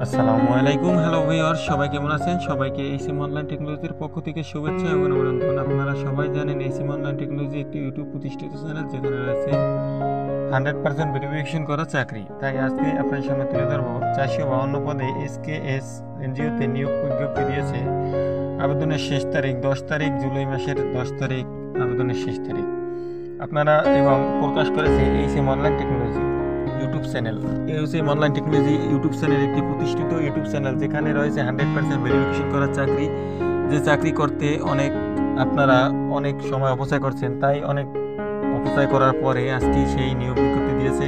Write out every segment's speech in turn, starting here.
আসসালামু আলাইকুম। Hello viewer, সবাই কেমন আছেন? সবাইকে এইসিম অনলাইন টেকনোলজির পক্ষ থেকে শুভেচ্ছা এবং অভিনন্দন। আপনারা সবাই জানেন এইসিম অনলাইন টেকনোলজি একটি ইউটিউব প্রতিষ্ঠিত চ্যানেল, যেখানে রয়েছে 100% ভেরিফিকেশন করা চাকরি। তাই আজকে আপনার সামনে তুলে ধরবো 452 পদে এসকেএস এনজিওতে নিয়োগ বিজ্ঞপ্তি দিয়েছে। আবেদনের শেষ তারিখ 10 তারিখ, জুলাই মাসের 10 তারিখ আবেদনের শেষ তারিখ। আপনারা এবং প্রকাশ করেছে এইসিম অনলাইন টেকনোলজি ইউটিউব চ্যানেল। এইসিম অনলাইন টেকনোলজি ইউটিউব চ্যানেল একটি প্রতিষ্ঠিত ইউটিউব চ্যানেল, যেখানে রয়েছে 100% ভেরিফিকেশন করা চাকরি। যে চাকরি করতে আপনারা অনেক সময় অপচয় করছেন, তাই অনেক অপচয় করার পরে আজকে সেই নিয়োগ বিজ্ঞপ্তি দিয়েছে,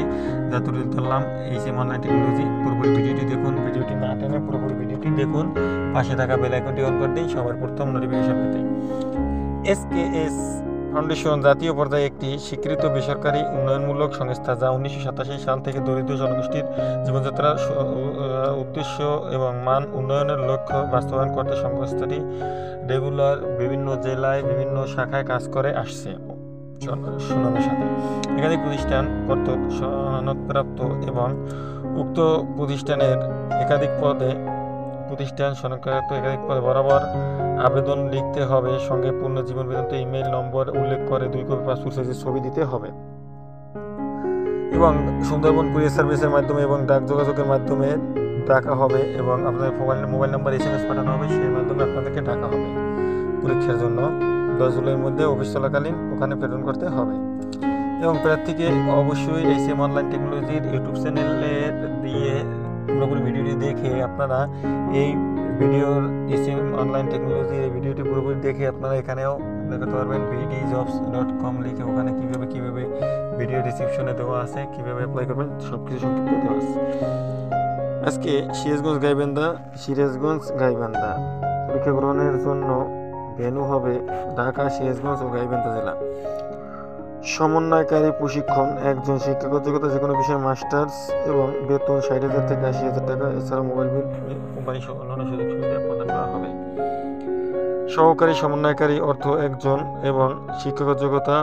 যা তুলে ধরলাম এইসিম অনলাইন টেকনোলজি। পুরোপুরি ভিডিওটি দেখুন, ভিডিওটি না টেনে পুরোপুরি ভিডিওটি দেখুন, পাশে থাকা বেল আইকনটি অন করে দিন সবার প্রথম নোটিফিকেশন পেতে। এসকেএস ফাউন্ডেশন জাতীয় পর্যায়ে একটি স্বীকৃত বেসরকারি উন্নয়নমূলক সংস্থা, যা 1987 সাল থেকে দরিদ্র জনগোষ্ঠীর জীবনযাত্রার উদ্দেশ্য এবং মান উন্নয়নের লক্ষ্য বাস্তবায়ন করতে সংস্থাটি রেগুলার বিভিন্ন জেলায় বিভিন্ন শাখায় কাজ করে আসছে সুনামের সাথে। একাধিক প্রতিষ্ঠান কর্তৃক সনদপ্রাপ্ত এবং উক্ত প্রতিষ্ঠানের একাধিক পদে বরাবর আবেদন লিখতে হবে। সঙ্গে পূর্ণ জীবন বৃত্তান্ত, ইমেইল নম্বর উল্লেখ করে 2 কপি পাসপোর্ট সাইজের ছবি দিতে হবে এবং সুন্দরবন কুরিয়ার সার্ভিসের মাধ্যমে এবং ডাক যোগাযোগের মাধ্যমে ডাকা হবে এবং আপনাদের মোবাইল নাম্বার SMS পাঠানো হবে, সেই মাধ্যমে আপনাদেরকে ডাকা হবে। পরীক্ষার জন্য 10 জুলাইয়ের মধ্যে অফিস চলাকালীন ওখানে প্রেরণ করতে হবে। এবং প্রার্থীকে অবশ্যই এইসিম অনলাইন টেকনোলজির ইউটিউব চ্যানেলে দিয়ে পুরোপুরি ভিডিওটি দেখে আপনারা এই ভিডিওর এইসিম অনলাইন টেকনোলজির এই ভিডিওটি পুরোপুরি দেখে আপনারা এখানেও দেখাতে পারবেন bdjobs.com লিখে ওখানে কীভাবে ভিডিও ডিসক্রিপশনে দেওয়া আছে, কীভাবে অ্যাপ্লাই করবেন সব কিছু সংক্ষিপ্ত দেওয়া আছে। আজকে সিরাজগঞ্জ গাইবান্ধা পরীক্ষা গ্রহণের জন্য ভেন্যু হবে ঢাকা, সিরাজগঞ্জ ও গাইবান্ধা জেলা। সমন্বয়কারী প্রশিক্ষণ, একজন শিক্ষাগত যোগ্যতা, যে কোনো বিষয়ে মাস্টার্স এবং বেতন 60,000 থেকে 80,000 টাকা। এছাড়া মোবাইল বিল, কোম্পানি সহ অন্যান্য সুযোগ সুবিধা প্রদান করা হবে। সহকারী সমন্বয়কারী অর্থ একজন এবং শিক্ষাগত যোগ্যতা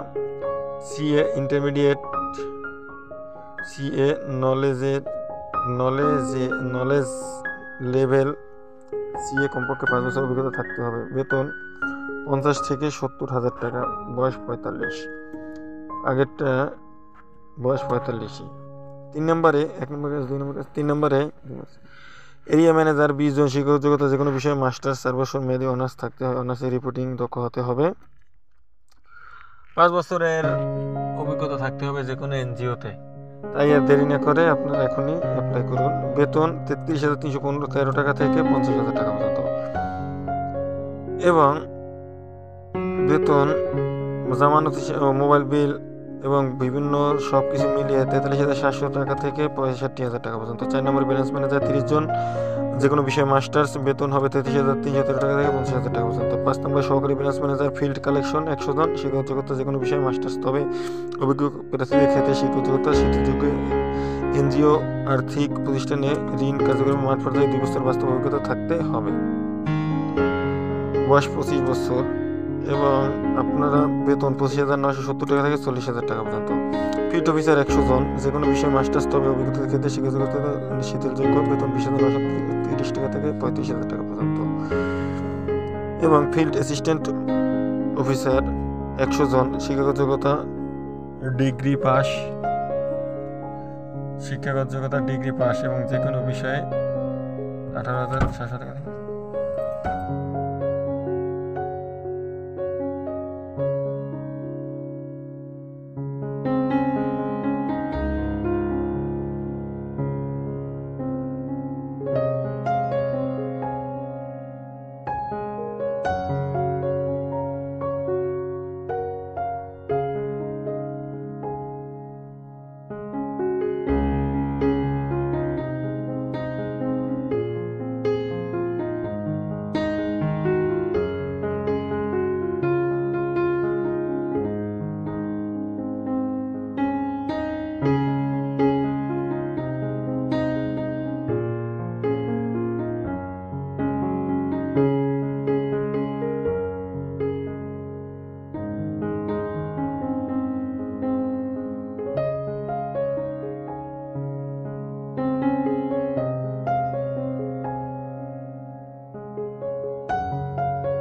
CA intermediate, CA knowledge level, CA কমপক্ষে 5 বছর অভিজ্ঞতা থাকতে হবে। বেতন 50 থেকে 70,000 টাকা। বয়স 45, আগেরটা বয়স 45। 3 নম্বরে 3 নম্বরে এরিয়া ম্যানেজার 20 জন, শিক্ষক যোগ্যতা যে কোনো বিষয়ে মাস্টার্স 4 বছর মেয়াদী অনার্স থাকতে হবে, অনার্সে রিপোর্টিং দক্ষ হতে হবে। 5 বছরের অভিজ্ঞতা থাকতে হবে যে কোনো এনজিওতে। তাই আর দেরি না করে আপনারা এখনই অ্যাপ্লাই করুন। বেতন 33,313 টাকা থেকে 50,000 টাকা পর্যন্ত এবং বেতন জামানত, মোবাইল বিল এবং বিভিন্ন সব কিছু মিলিয়ে 43,700 টাকা থেকে 65,000 টাকা পর্যন্ত। 4 নম্বর ব্যালেন্স ম্যানেজার 30 জন, যে কোনো বিষয়ে মাস্টার্স, বেতন হবে 33,313 টাকা থেকে 50,000 টাকা পর্যন্ত। 5 নম্বর সহকারী ব্যালেন্স ম্যানেজার ফিল্ড কালেকশন 100 জন, শিক্ষাগত যোগ্যতা যে কোনো বিষয়ে মাস্টার্স, তবে অভিজ্ঞ প্রার্থীদের ক্ষেত্রে শিক্ষাগত যোগ্যতা শিথিলযোগ্য এনজিও আর্থিক প্রতিষ্ঠানে ঋণ কার্যক্রম মাঠ পর্যায়ে 2 বছর বাস্তব অভিজ্ঞতা থাকতে হবে। বয়স 25 বছর এবং আপনারা বেতন 25,970 টাকা থেকে 40,000 টাকা পর্যন্ত। ফিল্ড অফিসার 100 জন, যে কোনো বিষয়ে মাস্টার্স, তবে অভিজ্ঞতার ক্ষেত্রে শিক্ষাগত শিথিলযোগ্য, বেতন 20,930 টাকা থেকে 35,000 টাকা পর্যন্ত। এবং ফিল্ড অ্যাসিস্ট্যান্ট অফিসার 100 জন, শিক্ষাগত যোগ্যতা ডিগ্রি পাস এবং যে কোনো বিষয়ে 18,700 টাকা।